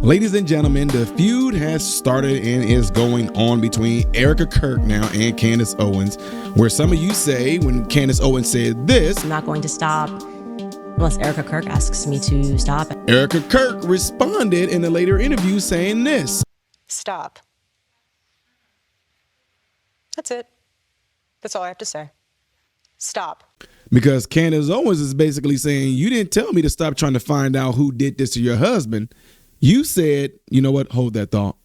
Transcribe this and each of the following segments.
Ladies and gentlemen, the feud has started and is going on between Erika Kirk now and Candace Owens, where some of you say when Candace Owens said this, "I'm not going to stop unless Erika Kirk asks me to stop." Erika Kirk responded in a later interview saying this. Stop. That's it. That's all I have to say. Stop. Because Candace Owens is basically saying, you didn't tell me to stop trying to find out who did this to your husband. You said, you know what? Hold that thought.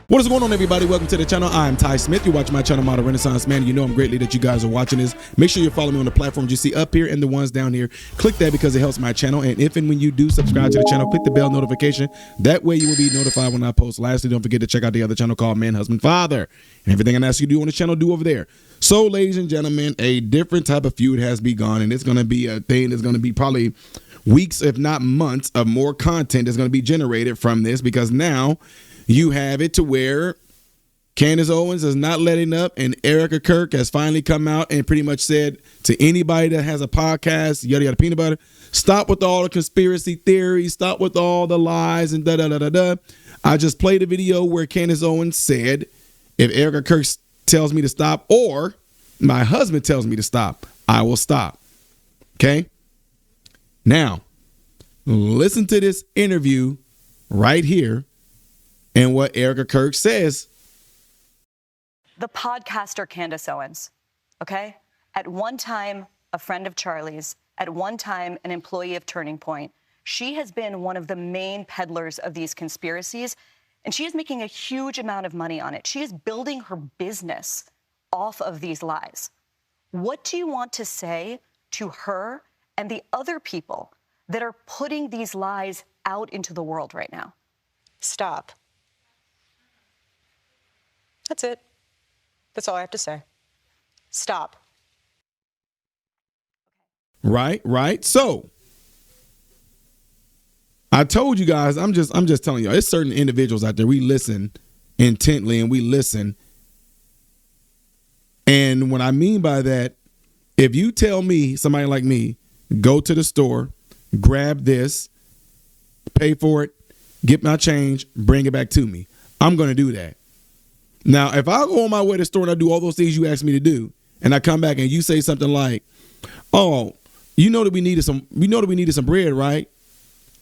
What is going on, everybody? Welcome to the channel. I'm Ty Smith. You're watching my channel, Model Renaissance Man. You know I'm greatly that you guys are watching this. Make sure you follow me on the platforms you see up here and the ones down here. Click that because it helps my channel. And if and when you do subscribe to the channel, click the bell notification. That way you will be notified when I post. Lastly, don't forget to check out the other channel called Man, Husband, Father. And everything I ask you to do on this channel, do over there. So, ladies and gentlemen, a different type of feud has begun. And it's going to be a thing that's going to be probably weeks, if not months, of more content that's going to be generated from this. Because now you have it to where Candace Owens is not letting up, and Erika Kirk has finally come out and pretty much said to anybody that has a podcast, yada yada peanut butter, stop with all the conspiracy theories, stop with all the lies and da da da da da. I just played a video where Candace Owens said, if Erika Kirk tells me to stop or my husband tells me to stop, I will stop. Okay? Now, listen to this interview right here and what Erika Kirk says. The podcaster Candace Owens, okay? At one time, a friend of Charlie's, at one time, an employee of Turning Point. She has been one of the main peddlers of these conspiracies, and she is making a huge amount of money on it. She is building her business off of these lies. What do you want to say to her and the other people that are putting these lies out into the world right now? Stop. That's it. That's all I have to say. Stop. Right. So I told you guys, I'm just telling y'all, there's certain individuals out there. We listen intently and we listen. And what I mean by that, if you tell me, somebody like me, go to the store, grab this, pay for it, get my change, bring it back to me, I'm going to do that. Now, if I go on my way to the store and I do all those things you asked me to do, and I come back and you say something like, "Oh, you know that we needed some bread, right?"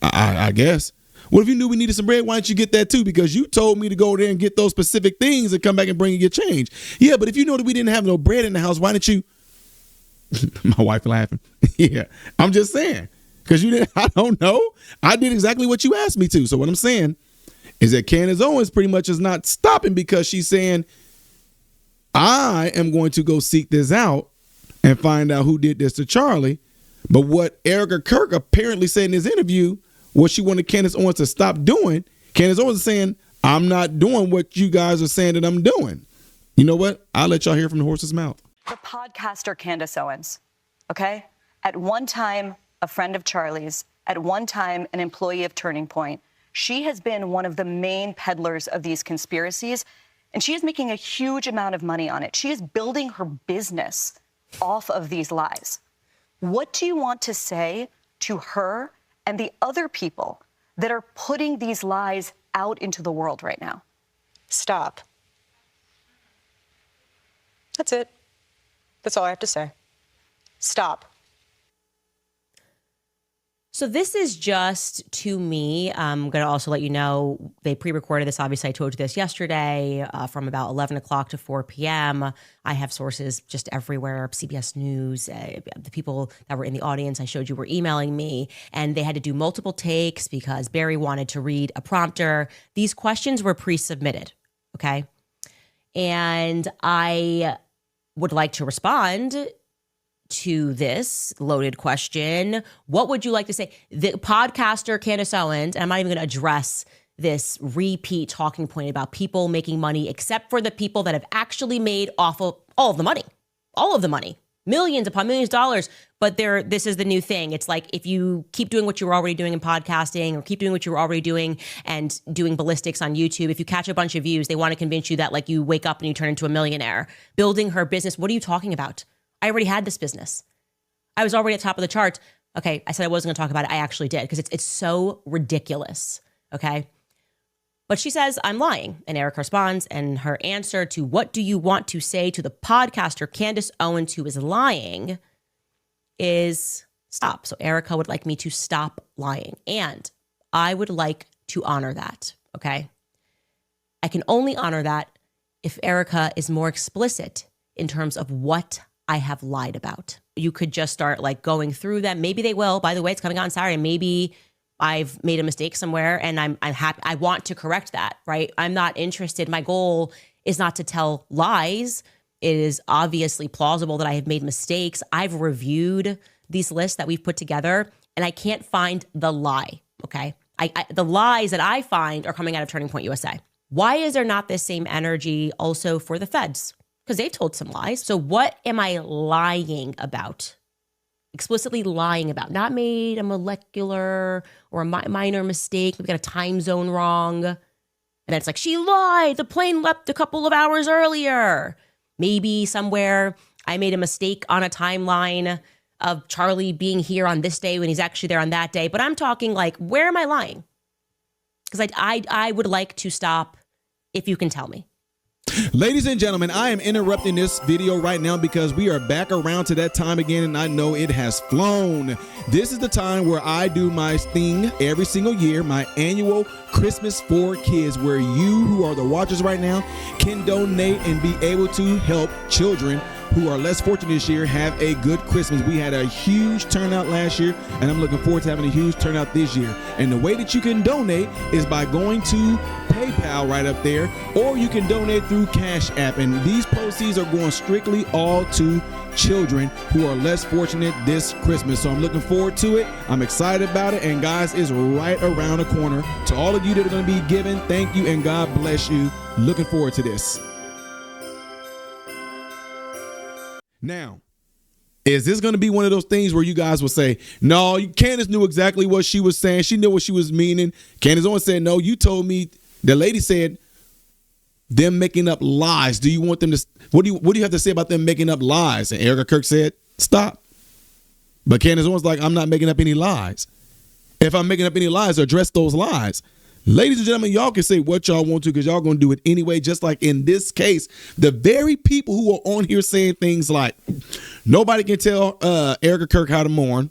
I guess. What if you knew we needed some bread? Why didn't you get that too? Because you told me to go there and get those specific things and come back and bring your change. Yeah, but if you know that we didn't have no bread in the house, why didn't you? My wife laughing. Yeah, I'm just saying, because you didn't. I don't know. I did exactly what you asked me to. So what I'm saying is that Candace Owens pretty much is not stopping because she's saying, I am going to go seek this out and find out who did this to Charlie. But what Erika Kirk apparently said in this interview, what she wanted Candace Owens to stop doing, Candace Owens is saying, I'm not doing what you guys are saying that I'm doing. You know what? I'll let y'all hear from the horse's mouth. The podcaster Candace Owens, okay? At one time, a friend of Charlie's, at one time, an employee of Turning Point. She has been one of the main peddlers of these conspiracies, and she is making a huge amount of money on it. She is building her business off of these lies. What do you want to say to her and the other people that are putting these lies out into the world right now? Stop. That's it. That's all I have to say. Stop. So this is just, to me, I'm going to also let you know, they pre-recorded this. Obviously, I told you this yesterday from about 11 o'clock to 4 p.m. I have sources just everywhere, CBS News. The people that were in the audience I showed you were emailing me, and they had to do multiple takes because Barry wanted to read a prompter. These questions were pre-submitted, okay? And I would like to respond to this loaded question. What would you like to say? The podcaster Candace Owens, and I'm not even going to address this repeat talking point about people making money, except for the people that have actually made off of all of the money. millions upon millions of dollars. But this is the new thing. It's like if you keep doing what you were already doing in podcasting or keep doing what you were already doing and doing ballistics on YouTube, if you catch a bunch of views, they want to convince you that like you wake up and you turn into a millionaire. Building her business. What are you talking about? I already had this business. I was already at the top of the charts. Okay, I said I wasn't going to talk about it. I actually did because it's so ridiculous. Okay. But she says, I'm lying. And Erika responds, and her answer to what do you want to say to the podcaster Candace Owens, who is lying, is stop. So Erika would like me to stop lying. And I would like to honor that. Okay. I can only honor that if Erika is more explicit in terms of what I have lied about. You could just start like going through them. Maybe they will. By the way, it's coming out on Saturday. Maybe I've made a mistake somewhere and I'm happy. I want to correct that, right? I'm not interested. My goal is not to tell lies. It is obviously plausible that I have made mistakes. I've reviewed these lists that we've put together and I can't find the lie, okay? The lies that I find are coming out of Turning Point USA. Why is there not this same energy also for the feds? Because they've told some lies. So what am I lying about? Explicitly lying about, not made a molecular or a minor mistake. We've got a time zone wrong. And then it's like, she lied. The plane left a couple of hours earlier. Maybe somewhere I made a mistake on a timeline of Charlie being here on this day when he's actually there on that day. But I'm talking like, where am I lying? Because I would like to stop if you can tell me. Ladies and gentlemen, I am interrupting this video right now because we are back around to that time again, and I know it has flown. This is the time where I do my thing every single year, my annual Christmas for Kids, where you who are the watchers right now can donate and be able to help children who are less fortunate this year have a good Christmas. We had a huge turnout last year, and I'm looking forward to having a huge turnout this year. And the way that you can donate is by going to PayPal right up there, or you can donate through Cash App. And these proceeds are going strictly all to children who are less fortunate this Christmas. So I'm looking forward to it. I'm excited about it. And guys, it's right around the corner. To all of you that are going to be giving, thank you and God bless you. Looking forward to this. Now, is this going to be one of those things where you guys will say, no, Candace knew exactly what she was saying. She knew what she was meaning. Candace Owens said, no, you told me. The lady said, them making up lies. Do you want them to, what do you have to say about them making up lies? And Erika Kirk said, stop. But Candace Owens like, I'm not making up any lies. If I'm making up any lies, address those lies. Ladies and gentlemen, y'all can say what y'all want to because y'all going to do it anyway. Just like in this case, the very people who are on here saying things like, nobody can tell Erika Kirk how to mourn.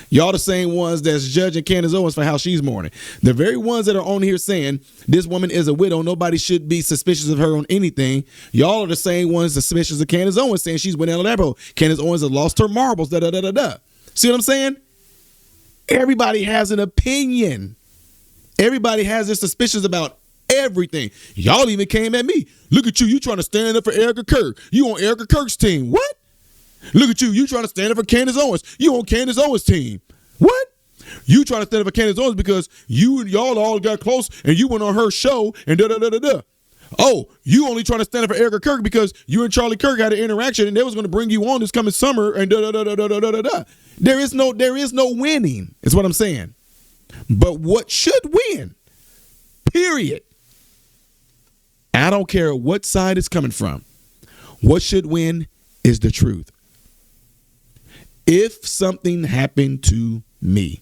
Y'all the same ones that's judging Candace Owens for how she's mourning. The very ones that are on here saying this woman is a widow, nobody should be suspicious of her on anything. Y'all are the same ones suspicious of Candace Owens saying she's went down that road. Candace Owens has lost her marbles, da-da-da-da-da. See what I'm saying? Everybody has an opinion. Everybody has their suspicions about everything. Y'all even came at me. Look at you. You trying to stand up for Erika Kirk. You on Erika Kirk's team. What? Look at you. You trying to stand up for Candace Owens. You on Candace Owens' team. What? You trying to stand up for Candace Owens because you and y'all all got close and you went on her show and da-da-da-da-da. Oh, you only trying to stand up for Erika Kirk because you and Charlie Kirk had an interaction and they was going to bring you on this coming summer and da-da-da-da-da-da-da. There is no winning, is what I'm saying. But what should win? Period. I don't care what side it's coming from. What should win is the truth. If something happened to me,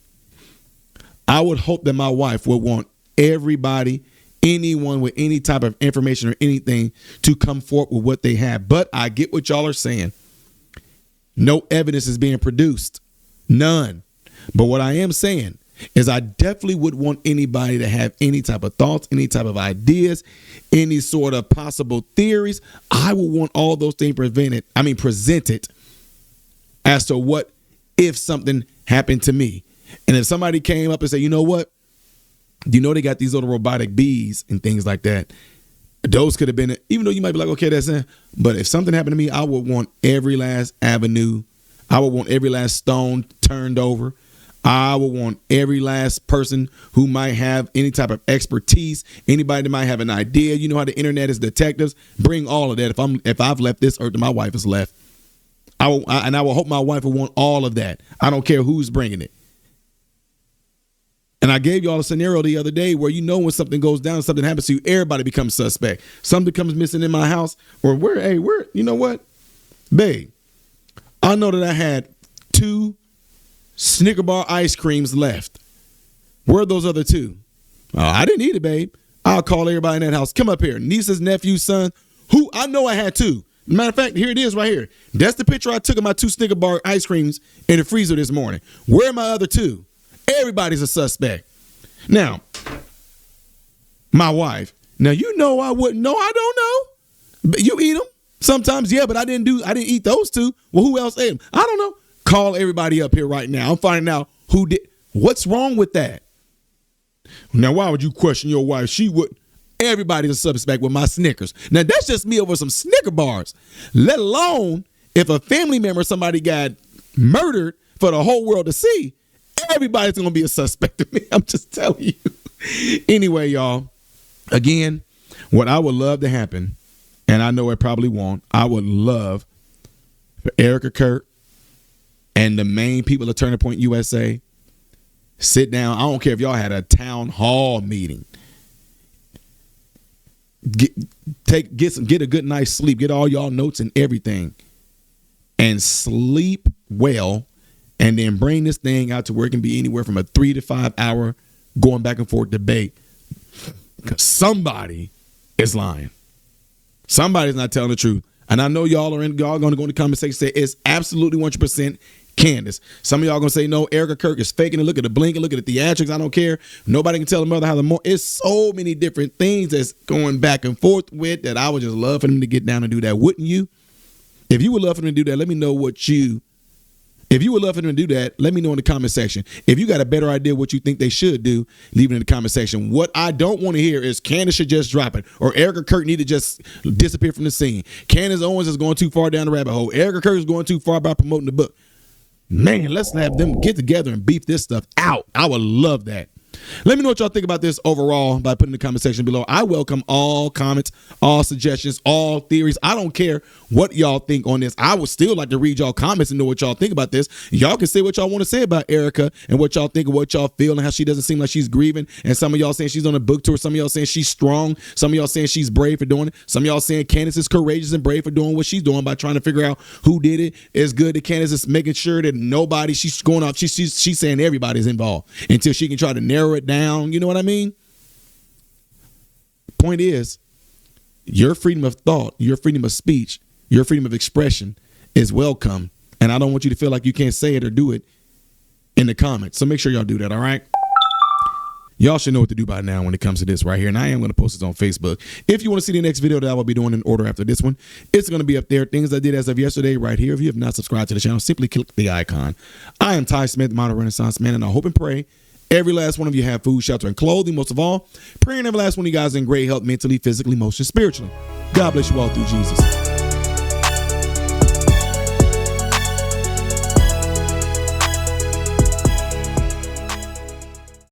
I would hope that my wife would want everybody, anyone with any type of information or anything to come forward with what they have. But I get what y'all are saying. No evidence is being produced. None. But what I am saying is I definitely would want anybody to have any type of thoughts, any type of ideas, any sort of possible theories. I would want all those things presented as to what if something happened to me. And if somebody came up and said, you know what? You know, they got these little robotic bees and things like that. Those could have been, even though you might be like, okay, that's it. But if something happened to me, I would want every last avenue. I would want every last stone turned over. I would want every last person who might have any type of expertise, anybody that might have an idea. You know how the internet is detectives. Bring all of that. If I've left this earth and my wife is left, I will hope my wife will want all of that. I don't care who's bringing it. And I gave y'all a scenario the other day where when something goes down, something happens to you, everybody becomes suspect. Something comes missing in my house, or you know what? Babe, I know that I had 2 Snicker bar ice creams left. Where are those other 2? I didn't eat it, babe. I'll call everybody in that house. Come up here. Nieces, nephews, son. Who? I know I had 2. Matter of fact, here it is right here. That's the picture I took of my 2 Snicker bar ice creams in the freezer this morning. Where are my other 2? Everybody's a suspect. Now, my wife. Now, I wouldn't know. I don't know. But you eat them sometimes, yeah, but I didn't eat those 2. Well, who else ate them? I don't know. Call everybody up here right now. I'm finding out who did. What's wrong with that? Now, why would you question your wife? She would. Everybody's a suspect with my Snickers. Now, that's just me over some Snicker bars. Let alone if a family member, somebody got murdered for the whole world to see, everybody's going to be a suspect to me. I'm just telling you. Anyway, y'all, again, what I would love to happen, and I know it probably won't, I would love for Erika Kirk and the main people of Turning Point USA sit down. I don't care if y'all had a town hall meeting. Get a good night's sleep. Get all y'all notes and everything, and sleep well, and then bring this thing out to where it can be anywhere from a 3 to 5 hour going back and forth debate. Because somebody is lying. Somebody's not telling the truth. And I know y'all going to go in the comment section and say it's absolutely 100% Candace. Some of y'all going to say, no, Erika Kirk is faking it. Look at the blinking. Look at the theatrics. I don't care. Nobody can tell the mother how the more. It's so many different things that's going back and forth with that I would just love for them to get down and do that. Wouldn't you? If you would love for them to do that, let me know if you would love for them to do that, let me know in the comment section. If you got a better idea what you think they should do, leave it in the comment section. What I don't want to hear is Candace should just drop it, or Erika Kirk need to just disappear from the scene. Candace Owens is going too far down the rabbit hole. Erika Kirk is going too far by promoting the book. Man, let's have them get together and beef this stuff out. I would love that. Let me know what y'all think about this overall by putting in the comment section below. I welcome all comments, all suggestions, all theories. I don't care what y'all think on this. I would still like to read y'all comments and know what y'all think about this. Y'all can say what y'all want to say about Erika and what y'all think of what y'all feel and how she doesn't seem like she's grieving. And some of y'all saying she's on a book tour. Some of y'all saying she's strong. Some of y'all saying she's brave for doing it. Some of y'all saying Candace is courageous and brave for doing what she's doing by trying to figure out who did it. It's good that Candace is making sure that nobody, she's going off. She's saying everybody's involved until she can try to narrow it down. You know what I mean? Point is, your freedom of thought, your freedom of speech, your freedom of expression is welcome. And I don't want you to feel like you can't say it or do it in the comments. So make sure y'all do that, all right? Y'all should know what to do by now when it comes to this right here. And I am going to post this on Facebook. If you want to see the next video that I will be doing in order after this one, it's going to be up there. Things I did as of yesterday right here. If you have not subscribed to the channel, simply click the icon. I am Ty Smith, Modern Renaissance Man, and I hope and pray every last one of you have food, shelter, and clothing. Most of all, praying every last one of you guys in great health, mentally, physically, emotionally, spiritually. God bless you all through Jesus.